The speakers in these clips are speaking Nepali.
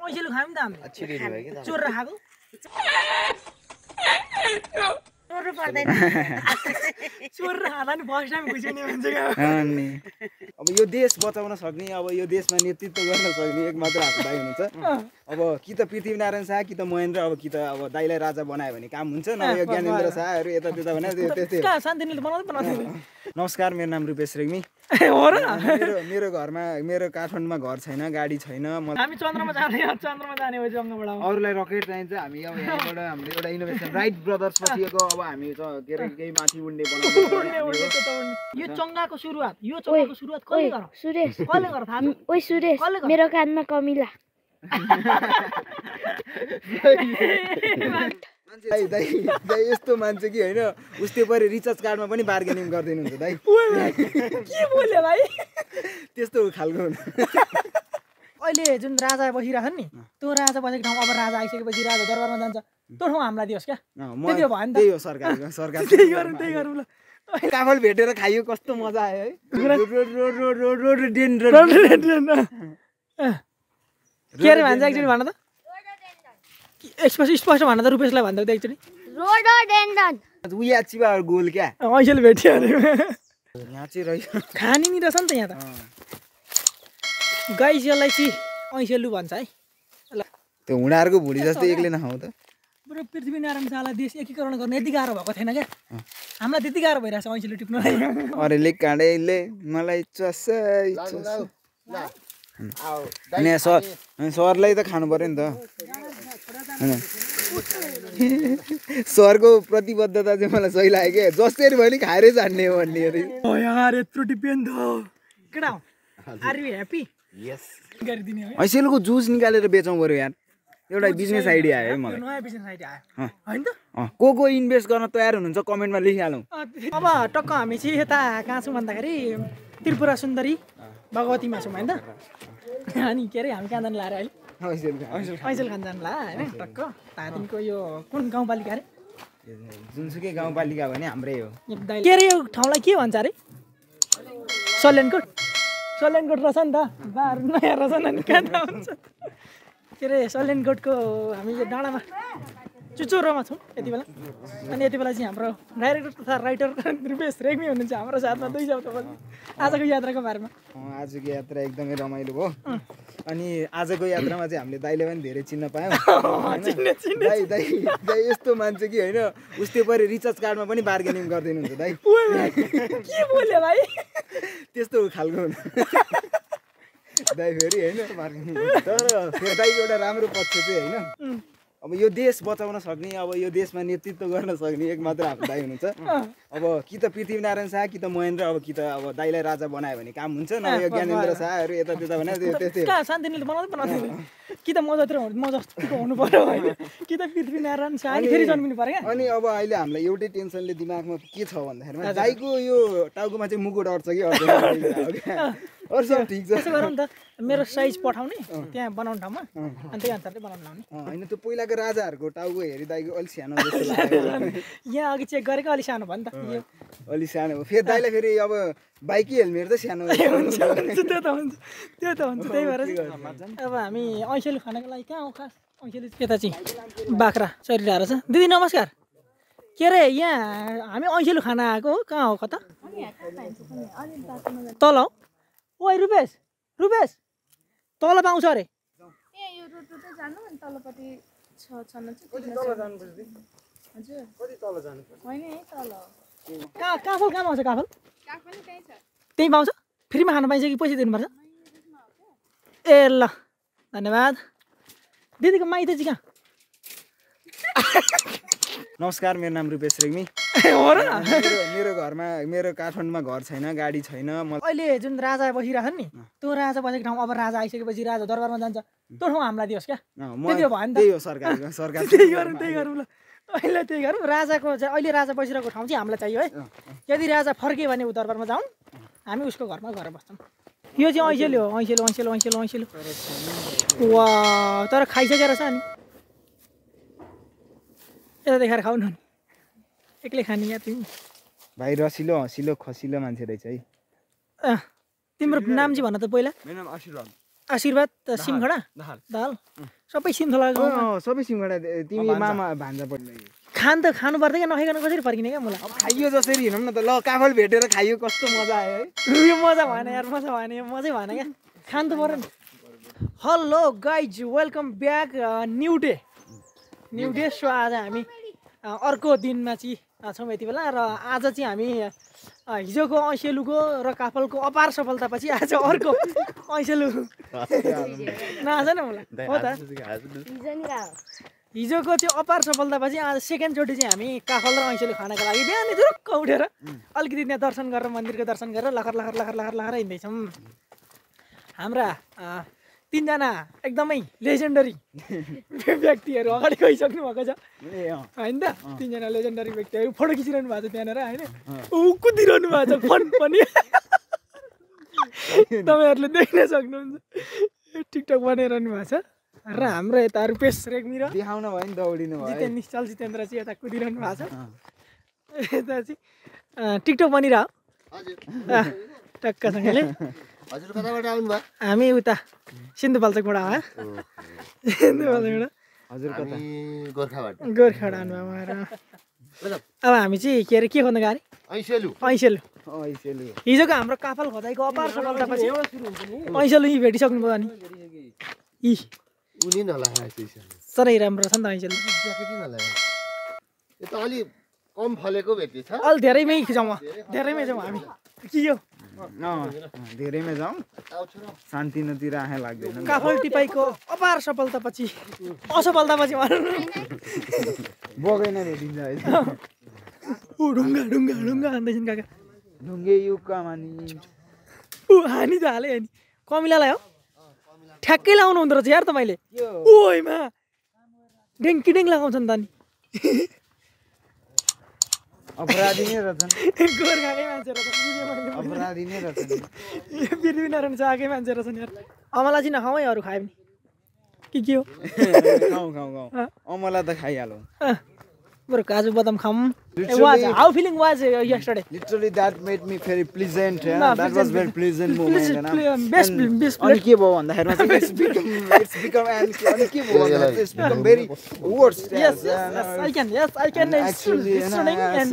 ऐसेलु खायौँ नि त हामीले छिरी भयो के चोर राखेको चोर्नु पर्दैन चोर खाँदा नि फर्स्ट टाइम खुसी हुने मान्छे अनि अब यो देश बचाउन सक्ने अब यो देशमा नेतृत्व गर्न सक्ने एक मात्र हाम्रो दाइ हुनुहुन्छ अब कि त पृथ्वीनारायण शाह कि त महेन्द्र अब कि त अब दाइलाई राजा बनायो भने काम हुन्छ नभए यो ज्ञानेन्द्र शाहहरू यता त्यता भने त्यस्तै कहाँ शान्तिनीले बनाउँदैन नमस्कार मेरो नाम रुपेश रेग्मी हो र मेरो घरमा मेरो काठमाडौँमा घर छैन गाडी छैन हामी चन्द्रमा जाने चन्द्रमा जाने हो जङ्गबाट अरूलाई रकेट चाहिन्छ हामी अब यहाँबाट हाम्रो एउटा इनोभेसन राइट ब्रदर्स पछिको अब हामी के अरे केही माथि उड्ने बनाउँछौँ यो चङ्गाको सुरुवात कसले गर सुरेश कसले गर थाहा छ ओइ सुरेश मेरो कानमा कमिला दाइ यस्तो मान्छे कि होइन उस्तै परे रिचार्ज कार्डमा पनि बार्गेनिङ गरिदिनुहुन्छ दाइ के बोल्यो भाइ त्यस्तो खालको अहिले जुन राजा बसिरहेछन् नि त्यो राजा बसेको ठाउँ अब राजा आइसकेपछि राजा दरबारमा जान्छ त्यो ठाउँ हामीलाई दियोस् क्या त्यति हो भयो नि त त्यही हो सरकार त्यही गरौँ ल काफल भेटेर खाइयो कस्तो मजा आयो है के अरे भन्छ एकचोटि भन त स्पष्ट भन त रुपेशलाई भन्दा त एकचोटि उया चिबा गोल क्या ऐसेले भेट्यो अरे यहाँ चाहिँ रहेछ खाने नि रहेछ नि त यहाँ त गाइस यसलाई चाहिँ ऐसेलु भन्छ है त्यो हुँडाहरूको भुडी जस्तो एक्लै नखाऊ त बरु पृथ्वीनारायण शाहलाई देश एकीकरण गर्न यति गाह्रो भएको थिएन क्या हामीलाई त्यति गाह्रो भइरहेछ ऐसेलु टिप्नुलाई अरूले काँडेले मलाई चसै अनि सरलाई त खानु पर्यो नि त सरको प्रतिबद्धता चाहिँ मलाई सही लाग्यो क्या जसरी भयो नि खाएरै जान्ने हो भन्ने यार यत्रो टिप्यो नि त केटा आर यु ह्याप्पी यस गरिदिने है ऐसेलको जुस निकालेर बेचौँ पर्यो यार एउटा बिजनेस आइडिया आयो मलाई नयाँ बिजनेस आइडिया आयो हैन त को इन्भेस्ट गर्न तयार हुनुहुन्छ कमेन्टमा लेखिहालौँ अब टक्क हामी चाहिँ यता कहाँ छौँ भन्दाखेरि त्रिपुरा सुन्दरी भगवतीमा छौँ होइन त अनि के अरे हामी कहाँ जानु लाएर अहिले ऐसेल खान जानु ला होइन टक्क धादिनको यो कुन गाउँपालिका अरे जुनसुकै गाउँपालिका भने हाम्रै हो के अरे यो ठाउँलाई के भन्छ अरे सल्यानकोट रहेछ नि त बार नयाँ रहेछ नि कहाँ थाहा हुन्छ के अरे सल्यानकोटको हामी यो डाँडामा चुचुरोमा छौँ यति बेला अनि यति बेला चाहिँ हाम्रो डाइरेक्टर तथा राइटर रुपेश रेग्मी हुनुहुन्छ हाम्रो साथमा 2 हप्तापछि आजको यात्राको बारेमा आजको यात्रा एकदमै रमाइलो भयो अनि आजको यात्रामा चाहिँ हामीले दाइले पनि धेरै चिन्न पायौँ दाइ यस्तो मान्छे कि होइन उस्तै परे रिचार्ज कार्डमा पनि बार्गेनिङ गरिदिनुहुन्छ दाइ के बोल्यो भाइ त्यस्तो खालको दाइ फेरि होइन तर दाइको एउटा राम्रो पक्ष चाहिँ होइन अब यो देश बचाउन सक्ने अब यो देशमा नेतृत्व गर्न सक्ने एक मात्र हाम्रो दाइ हुनुहुन्छ अब कि त पृथ्वीनारायण शाह कि त महेन्द्र अब कि त अब दाइलाई राजा बनायो भने काम हुन्छ नभए यो ज्ञानेन्द्र शाहहरू यता त्यता भने त्यस्तै कहाँ शान्तिनीले बनाउँदैन कि त म जस्तो हुनु पर्यो होइन कि त पृथ्वीनारायण शाह फेरि जन्मिनु पर्यो क्या अनि अब अहिले हामीलाई एउटै टेन्सनले दिमागमा के छ भन्दाखेरिमा दाइको यो टाउकोमा चाहिँ मुकुट अट्छ कि अरू सब ठिक छ त्यसो गरौँ त मेरो साइज पठाउने त्यहाँ बनाउने ठाउँमा अनि त्यही अनुसारले बनाउनु लाउने होइन त्यो पहिलाको राजाहरूको टाउको हेरी दाइको अलिक सानो जस्तो लाग्यो यहाँ अघि चेक गरेको अलिक सानो भयो नि त यो अलिक सानो हो फेरि दाइलाई फेरि अब बाइकै हेलमेट त सानो त्यो त हुन्छ त्यही भएर अब हामी ऐसेलु खानको लागि कहाँ हो खास ऐसेलु यता चाहिँ बाख्रा चरिरहेको छ दिदी नमस्कार के अरे यहाँ हामी ऐसेलु खाना आएको हो कहाँ हो कता तल हौ ओइ रुपेश तल पाउँछ अरे काफल कहाँ पाउँछ काफल त्यहीँ पाउँछ फ्रीमा खानु पाइन्छ कि पैसा दिनुपर्छ ए ल धन्यवाद दिदीको माइत चाहिँ कहाँ नमस्कार मेरो नाम रुपेश रेग्मी हो र मेरो घरमा मेरो काठमाडौँमा घर छैन गाडी छैन अहिले जुन राजा बसिरहेछन् नि त्यो राजा बसेको ठाउँ अब राजा आइसकेपछि राजा दरबारमा जान्छ त्यो ठाउँ हामीलाई दियोस् क्या त्यति हो भयो नि त त्यही हो सरकार त्यही गरौँ ल अहिले त्यही गरौँ राजाको अहिले राजा बसिरहेको ठाउँ चाहिँ हामीलाई चाहियो है यदि राजा फर्के भने ऊ दरबारमा जाउँ हामी उसको घरमा गएर बस्छौँ यो चाहिँ ऐसेलु हो ऐसेलु वा तर खाइसकेर छ नि यता देखाएर खाऊ न एक्लै खाने या तिमी भाइ रसिलो हँसिलो खसिलो मान्छे रहेछ है तिम्रो नाम चाहिँ भन त पहिला मेरो नाम आशीर्वाद आशीर्वाद सिमखडा दाल सबै सिमथला सबै सिमगडा तिमी मामा भान्जा पर्ने खानु पर्दैन क्या नखाइकन कसरी फर्किने क्या मलाई अब खाइयो जसरी हिँडौँ न त ल काफल भेटेर खाइयो कस्तो मजा आयो है यो मजा भएन यार मजा भएन यो मजै भएन क्या खानु त पऱ्यो नि hello guys welcome back new day so आज हामी अर्को दिनमा चाहिँ छौँ यति बेला र आज चाहिँ हामी हिजोको ऐसेलुको र काफलको अपार सफलतापछि आज अर्को ऐसेलु नआछ न मलाई हो त हिजोको त्यो अपार सफलतापछि आज सेकेन्डचोटि चाहिँ हामी काफल र ऐसेलु खानको लागि बिहानै जुरुक्क उठेर अलिकति त्यहाँ दर्शन गरेर मन्दिरको दर्शन गरेर लखर हिँड्दैछौँ हाम्रा तीनजना एकदमै लेजेन्डरी व्यक्तिहरू अगाडि गइसक्नु भएको छ होइन त तीनजना लेजेन्डरी व्यक्तिहरू फोटो खिचिरहनु भएको छ त्यहाँनिर होइन कुदिरहनु भएको छ फन पनि तपाईँहरूले देख्न सक्नुहुन्छ टिकटक बनाइरहनु भएको छ र हाम्रो यता रुपेश रेग्मी र देखाउन भयो नि दौडिनु भयो जितेन्द्र निश्चल जितेन्द्र चाहिँ यता कुदिरहनु भएको छ यता चाहिँ टिकटक बनिरह टक्कसँगले हजुर कताबाट आउनु भयो हामी उता सिन्धुपाल्चोकबाट आयो सिन्धुपाल्चोकबाट हजुर कता गोर्खाबाट गोर्खाबाट आउनुभयो उहाँहरू अब हामी चाहिँ के अरे के खोज्नु गाडी ऐसेलु ऐसेलु हिजोको हाम्रो काफल खोजाइको अपार सफलतापछि ऐसेलु यी भेटिसक्नुभयो अनि यी उनी नलागेको साह्रै राम्रो छ नि त ऐसेलु यो त अलि कम फलेको भेटी छ अलि धेरैमै जाउँ धेरैमै जाउँ हामी के हो धेरैमा जाउँ शान्ति नतिर आए लाग्दैन काफल टिपाईको अपार सफलतापछि असफलतापछि बगैना भेटिन्छ है ढुङ्गा ढुङ्गा ढुङ्गा हान्दैछन् काका ढुङ्गे युगका मानि हानी त हाले नि कमिलालाई हो ठ्याक्कै लगाउनु हुँदो रहेछ यार तपाईँले ओइमा डेङ्की डेङ लगाउँछन् त नि अपराधी नै रहेछन् गोर्खाकै मान्छे रहेछ अपराधी नै रहेछन् पृथ्वीनारायण शाहकै मान्छे रहेछन् यार अमला चाहिँ नखाउँ है अरू खायो भने के हो खाउँ अमला त खाइहालौँ बरु काजु बदाम खाऊँ how feeling was yesterday Literally that made me very pleasant. That was very pleasant moment. Best अनि के भयो भन्दाखेरिमा चाहिँ it's become and अनि के भयो भन्दा it's become very words. Yes, I can. Actually, it's running and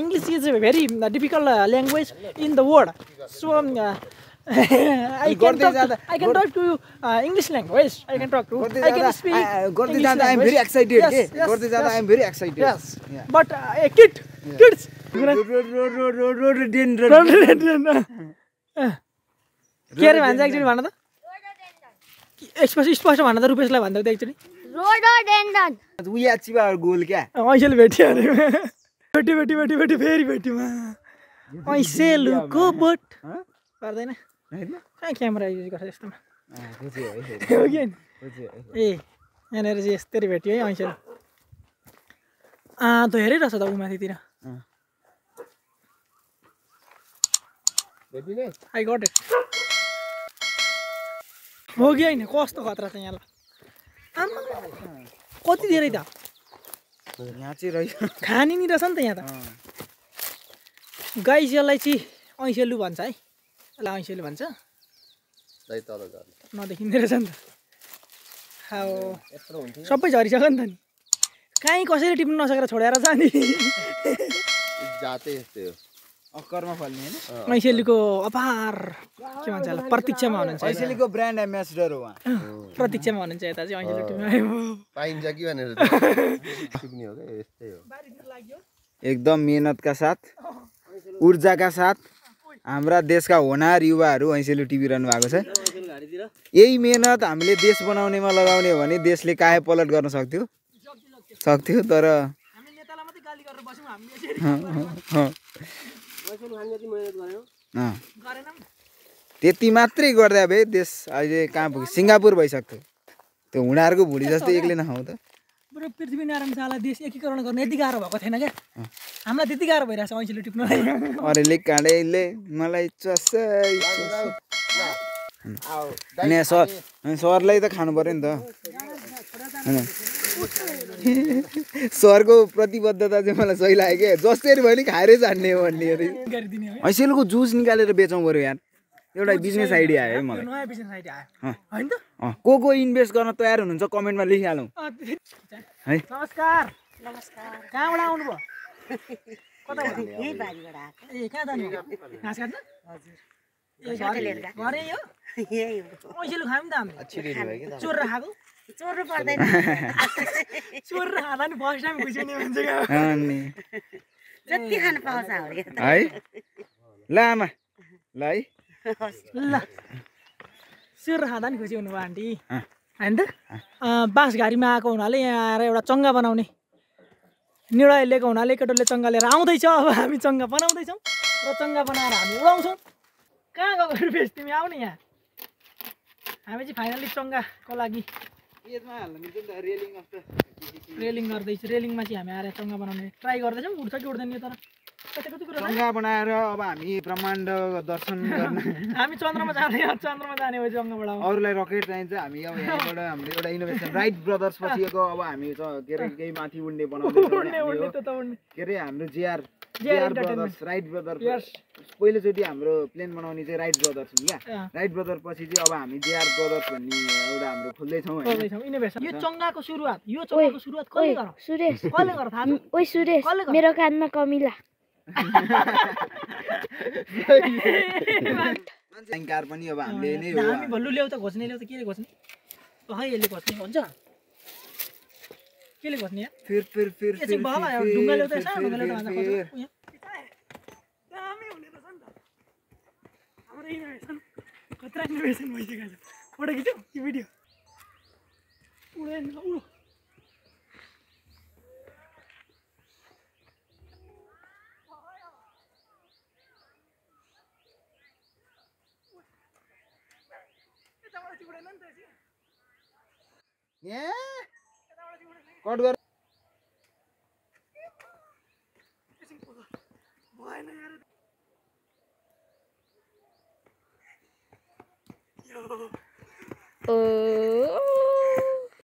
English is a very difficult language in the world. So I can talk to you English language. I can talk to. I can speak. गर्दै जाँदा I am very excited. गर्दै जाँदा I am very excited. Yes. But kids. के अरे भन्छ एक्चुअली भन त स्पष्ट भन त रुपेशलाई भन्दा त actually We achieve our goal क्या ऐसेलु भेट्यो अरे भेट्यो फेरि भेट्योमा ऐसेलुको बोट पर्दैन कहाँ क्यामेरा युज गर्छ यस्तोमा हो कि ए यहाँनिर चाहिँ यस्तरी भेट्यो है ऐसेलु धेरै रहेछ त ऊ माथितिर आई गट इट हो कि होइन कस्तो खतरा छ यहाँलाई आमा कति धेरै त यहाँ चाहिँ रह्यो खाने नि रहेछ नि त यहाँ त गाइस यसलाई चाहिँ ऐसेलु भन्छ है यसलाई ऐसेलु भन्छ नदेखिँदो रहेछ नि त सबै झरिसक्यो नि त नि कहीँ कसैले टिप्नु नसकेर छोडेर जाने जातै यस्तै हो अक्करमा फल्ने हैन ऐसेलुको अपार के भन्छ होला प्रतीक्षामा हुनुहुन्छ ऐसेलुको ब्रान्ड एम्बेसडर हो उहाँ प्रतीक्षामा हुनुहुन्छ यता चाहिँ ऐसेलु टिममा पाइन्छ कि भनेर सिक्ने हो क्या यस्तै हो एकदम मेहनतका साथ ऊर्जाका साथ हाम्रा देशका होनार युवाहरू ऐसेलु टिपिरहनु भएको छ यही मेहनत हामीले देश बनाउनेमा लगाउने हो भने देशले काहे पलट गर्न सक्थ्यो तर हामी नेतालाई मात्रै गाली गरेर बस्यौं हामीले त्यति मात्रै गर्दा भए देश अहिले कहाँ पुग्यो सिङ्गापुर भइसक्थ्यो त्यो हुँडाहरूको भुडी जस्तो एक्लै नखाउँ त बरु पृथ्वीनारायण शाहलाई देश एकीकरण गर्न यति गाह्रो भएको थिएन क्या हामीलाई त्यति गाह्रो भइरहेछ ऐसेलु टिप्नलाई अरेले काँडेले मलाई अनि सरलाई त खानु पर्यो नि त सरको प्रतिबद्धता चाहिँ मलाई सही लाग्यो क्या जसरी भयो नि खाएरै जान्ने हो भन्ने अरे ऐसेलुको जुस निकालेर बेचौँ बरु यार एउटा बिजनेस आइडिया आयो है मलाई नयाँ बिजनेस आइडिया आयो होइन त को इन्भेस्ट गर्न तयार हुनुहुन्छ कमेन्टमा लेखिहालौँ है नमस्कार नमस्कार कहाँबाट आउनुभयो कता यही बारीबाट आएको ए कहाँ जानु घाँस काट्न हजुर घरै हो यही हो पैसेलु खायौँ त हामीले चोर खाएको चोर्नु पर्दैन चोर खाँदा नि फर्स्ट टाइम खुसी हुने मान्छे अनि जति खानु पाउँछ हरे है ल आमा ल है ल चोर खाँदा नि खुसी हुनुभयो आन्टी होइन त बाँसघारीमा आएको हुनाले यहाँ आएर एउटा चङ्गा बनाउने निर्णय लिएको हुनाले केटोले चङ्गा लिएर आउँदैछ अब हामी चङ्गा बनाउँदैछौँ र चङ्गा बनाएर हामी उडाउँछौँ कहाँ गएको रुपेश तिमी आउने यहाँ हामी चाहिँ फाइनली चङ्गाको लागि रेलिङ गर्दैछ रेलिङमा चाहिँ हामी आएर चङ्गा बनाउने ट्राई गर्दैछौँ उठ्छ कि उठ्दैन यो तर कति कुरा चङ्गा बनाएर अब हामी ब्रह्माण्ड दर्शन गर्न हामी चन्द्रमा जाने चन्द्रमा जाने भयो चङ्गाबाट अरूलाई रकेट चाहिन्छ हामी अब यहाँबाट हाम्रो एउटा इनोभेसन राइट ब्रदर्स पछिको अब हामी के अरे केही माथि उड्ने बनाउँदैछौँ के अरे हाम्रो जेआर ब्रदर्स राइट ब्रदर्स पहिलोचोटि हाम्रो प्लेन बनाउने चाहिँ राइट ब्रदर्स हुन् क्या राइट ब्रदर पछि चाहिँ अब हामी जेआर ब्रदर्स भन्ने एउटा हाम्रो खोल्दैछौँ यो चङ्गाको सुरुवात यो चङ्गाको सुरुवात कसले गर सुरेश कसले गर थाहा छ ओइ सुरेश मेरो कानमा कमिला कार पनि अब हामीले नै हो हामी भल्लु ल्याउ त घोच्ने ल्याउ त के घोच्ने खै यसले घोच्ने हुन्छ केले घोच्ने यार फिर एकछिन बाबा ढुङ्गा ल्याउ त सानो ढुङ्गा ल्याउ त दामी हुने रहेछ नि त हाम्रो इनोभेसन खतरा इनोभेसन भइसकेको छ फोटो खिच्यौ यो भिडियो उड्दैन उडो कट गर भएन यार ओ